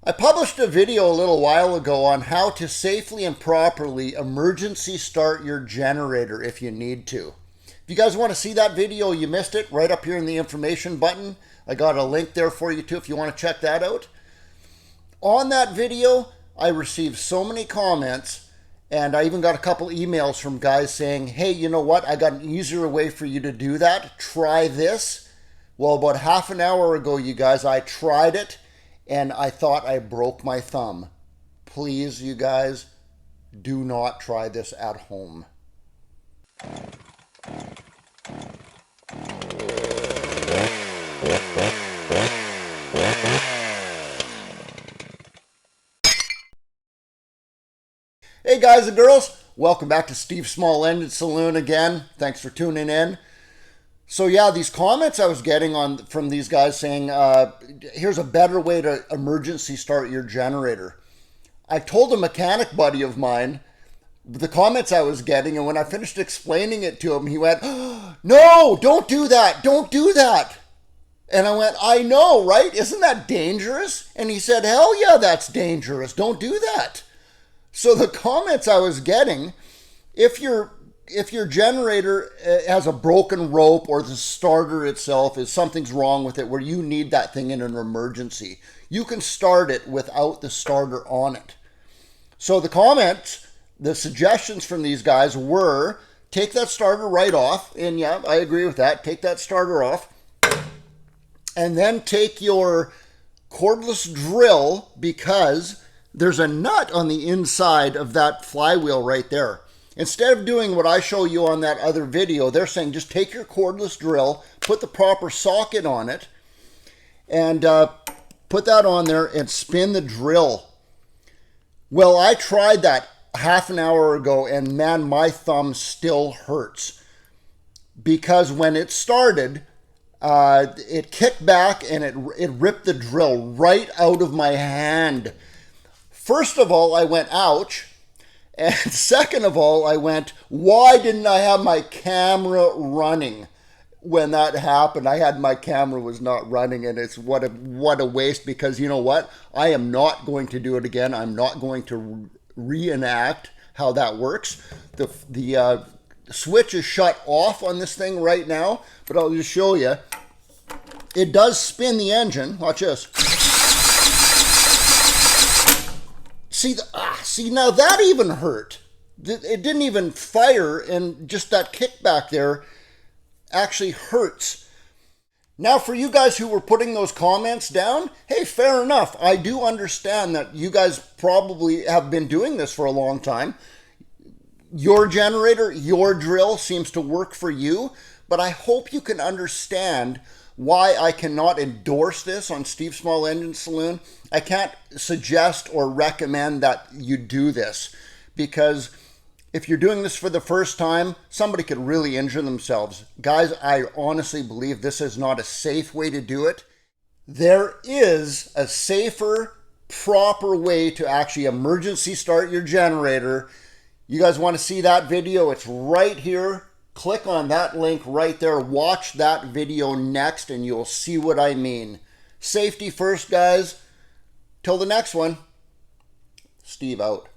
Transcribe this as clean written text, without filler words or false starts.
I published a video a little while ago on how to safely and properly emergency start your generator if you need to. If you guys want to see that video, you missed it, right up here in the information button. I got a link there for you too if you want to check that out. On that video, I received so many comments, and I even got a couple emails from guys saying, hey, you know what? I got an easier way for you to do that. Try this. Well, about half an hour ago, you guys, I tried it. And I thought I broke my thumb. Please, you guys, do not try this at home. Hey guys and girls, welcome back to Steve Small Engine Saloon again. Thanks for tuning in. So yeah, these comments I was getting from these guys saying, here's a better way to emergency start your generator. I told a mechanic buddy of mine the comments I was getting, and when I finished explaining it to him, he went, oh, no, don't do that, don't do that. And I went, I know, right? Isn't that dangerous? And he said, hell yeah, that's dangerous. Don't do that. So the comments I was getting, if your generator has a broken rope or the starter itself is something's wrong with it where you need that thing in an emergency, you can start it without the starter on it. So the comments, the suggestions from these guys were, take that starter right off. And yeah, I agree with that. Take that starter off. And then take your cordless drill, because there's a nut on the inside of that flywheel right there. Instead of doing what I show you on that other video, they're saying just take your cordless drill, put the proper socket on it, and put that on there and spin the drill. Well, I tried that half an hour ago, and man, my thumb still hurts. Because when it started, it kicked back and it ripped the drill right out of my hand. First of all, I went, ouch. And second of all, I went, why didn't I have my camera running when that happened? I had my camera was not running, and it's what a waste, because you know what? I am not going to do it again. I'm not going to reenact how that works. The switch is shut off on this thing right now, but I'll just show you. It does spin the engine. Watch this. See, now that even hurt. It didn't even fire, and just that kickback there actually hurts. Now, for you guys who were putting those comments down, hey, fair enough. I do understand that you guys probably have been doing this for a long time. Your generator, your drill seems to work for you, but I hope you can understand why I cannot endorse this on Steve Small Engine Saloon. I can't suggest or recommend that you do this, because if you're doing this for the first time, somebody could really injure themselves. Guys, I honestly believe this is not a safe way to do it. There is a safer, proper way to actually emergency start your generator. You guys want to see that video? It's right here. Click on that link right there. Watch that video next and you'll see what I mean. Safety first, guys. Till the next one, Steve out.